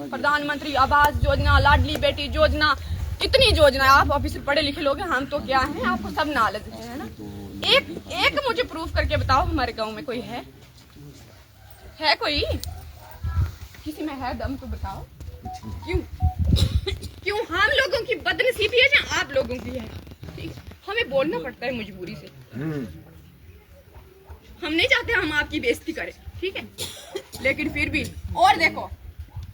प्रधानमंत्री आवास योजना, लाडली बेटी योजना, कितनी योजना। आप ऑफिसर पढ़े लिखे लोग हैं, हम तो क्या हैं, आपको सब नॉलेज है ना। एक मुझे प्रूफ करके बताओ हमारे गांव में कोई है कोई? किसी में है दम तो बताओ। क्यों हम लोगों की बदनसीबी है या आप लोगों की है? ठीक, हमें बोलना पड़ता है मजबूरी से। हम नहीं चाहते हम आपकी बेइज्जती करें, ठीक है, लेकिन फिर भी। और देखो,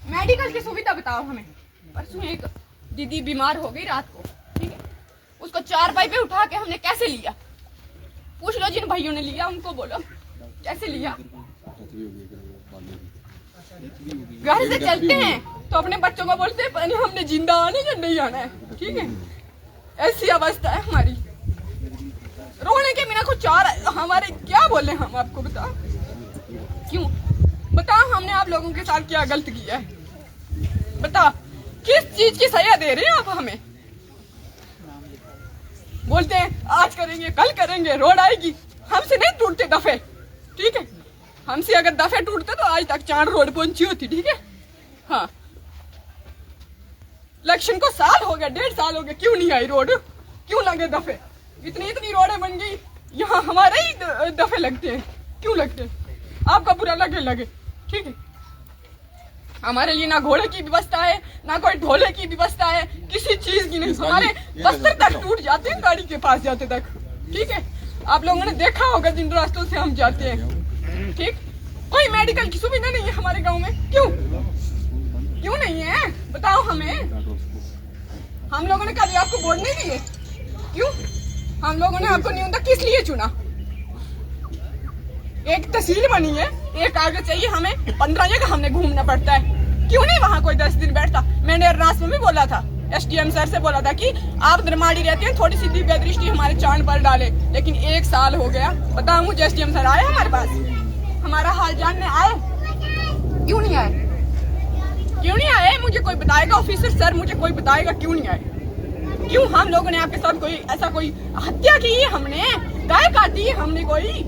मेडिकल की सुविधा बताओ हमें। परसों एक दीदी बीमार हो गई रात को, ठीक है, उसको 4 पाई पे उठा के हमने कैसे लिया? पूछ लो जिन भाइयों ने लिया, उनको बोलो कैसे लिया। घर से चलते हैं तो अपने बच्चों को बोलते हैं हमने जिंदा आना या नहीं आना है, ठीक है। ऐसी अवस्था है हमारी, रोने के बिना कुछ और हमारे क्या बोले हम आपको? बताओ क्यों? बताओ हमने आप लोगों के साथ क्या गलत किया है? बताओ किस चीज की सजा दे रहे हैं आप हमें? बोलते हैं आज करेंगे, कल करेंगे, रोड आएगी। हमसे नहीं टूटते दफे, ठीक है। हमसे अगर दफे टूटते तो आज तक 4 रोड पहुंची होती, ठीक है। हाँ, इलेक्शन को साल हो गया, 1.5 साल हो गया, क्यों नहीं आई रोड? क्यों लगे दफे? इतनी रोडें बन गई, यहाँ हमारे ही दफे लगते हैं, क्यों लगते हैं? आपका बुरा लगे, ठीक है। हमारे लिए ना घोड़े की व्यवस्था है, ना कोई ढोले की व्यवस्था है, किसी चीज की नहीं। हमारे बस्तर तक टूट जाते हैं गाड़ी के पास जाते तक, ठीक है। आप लोगों ने देखा होगा जिन रास्तों से हम जाते हैं, ठीक। कोई मेडिकल की सुविधा नहीं है हमारे गांव में, क्यों नहीं है? बताओ हमें। हम लोगों ने कभी आपको वोट नहीं दिए, क्यों? हम लोगों ने आपको न्यूनतम किस लिए चुना? एक तहसील बनी है, एक कागज चाहिए हमें, 15 जगह हमने घूमना पड़ता है। क्यों नहीं वहाँ कोई 10 दिन बैठता? मैंने अरनास में भी बोला था, SDM सर से बोला था कि आप दरमाड़ी रहते हैं, थोड़ी सी दिव्य दृष्टि हमारे चांद पर डाले। लेकिन 1 साल हो गया, बताओ मुझे SDM सर आए हमारे पास? हमारा हाल जानने आए? क्यों नहीं आए? मुझे कोई बताएगा ऑफिसर सर, मुझे कोई बताएगा क्यों नहीं आए? क्यों हम लोगों ने आपके साथ कोई हत्या की है? हमने गाय काटी है हमने? कोई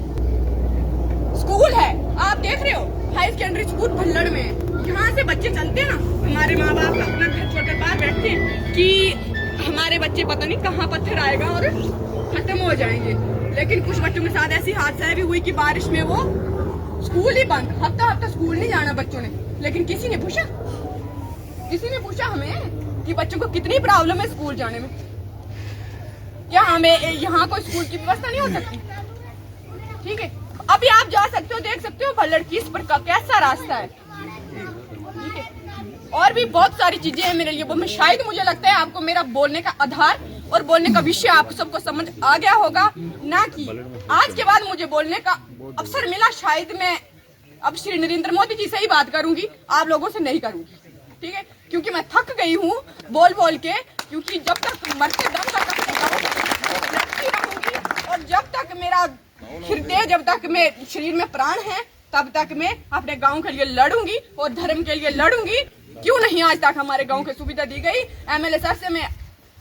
स्कूल है, आप देख रहे हो, हाई सेकेंडरी स्कूल भल्लड़ में, यहाँ से बच्चे चलते हैं ना, हमारे माँ बाप अपना घर छोड़कर बाहर बैठते हैं कि हमारे बच्चे पता नहीं कहाँ पत्थर आएगा और खत्म हो जाएंगे। लेकिन कुछ बच्चों के साथ ऐसी हादसा भी हुई कि बारिश में वो स्कूल ही बंद, हफ्ता स्कूल नहीं जाना बच्चों ने। लेकिन किसी ने पूछा हमें कि बच्चों को कितनी प्रॉब्लम है स्कूल जाने में? क्या हमें यहाँ कोई स्कूल की व्यवस्था नहीं हो सकती? ठीक है, अभी आप जा सकते हो, देख सकते हो भल्लड़ की इस पर कैसा रास्ता है, ठीक है। और भी बहुत सारी चीजें हैं मेरे लिए, वो शायद मुझे लगता है आपको मेरा बोलने का आधार और बोलने का विषय आपको सबको समझ आ गया होगा ना, कि आज के बाद मुझे बोलने का अवसर मिला, शायद मैं अब श्री नरेंद्र मोदी जी से ही बात करूंगी, आप लोगों से नहीं करूंगी, ठीक है। क्योंकि मैं थक गई हूँ बोल के, क्योंकि जब तक मरते दम तक लड़ती रहूंगी, और जब तक मेरा हृदय, जब तक मेरे शरीर में प्राण है, तब तक मैं अपने गांव के लिए लड़ूंगी और धर्म के लिए लड़ूंगी। क्यों नहीं आज तक हमारे गांव की सुविधा दी गई? MLA सर से मैं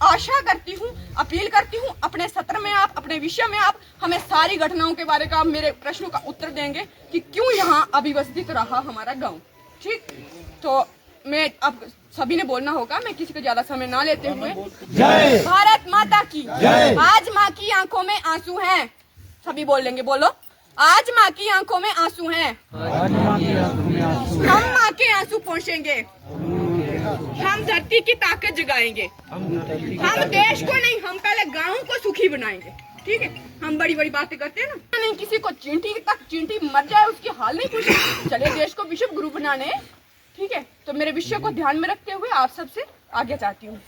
आशा करती हूँ, अपील करती हूँ, अपने सत्र में आप, अपने विषय में आप हमें सारी घटनाओं के बारे का, मेरे प्रश्नों का उत्तर देंगे कि क्यों यहाँ अव्यवस्थित रहा हमारा गाँव, ठीक। तो मैं अब सभी ने बोलना होगा, मैं किसी को ज्यादा समय ना लेते हुए, भारत माता की आज माँ की आंखों में आंसू हैं, सभी बोल लेंगे, बोलो, आज माँ की आंखों में आंसू हैं, हम माँ के आंसू पोंछेंगे, हम धरती की ताकत जगाएंगे, हम देश को नहीं, हम पहले गाँव को सुखी बनाएंगे, ठीक है। हम बड़ी बातें करते हैं ना, नहीं किसी को चींटी मर जाए उसकी हाल नहीं पूछे, चले देश को विश्व गुरु बनाने, ठीक है। तो मेरे विषय को ध्यान में रखते हुए आप सबसे आगे चाहती हूँ।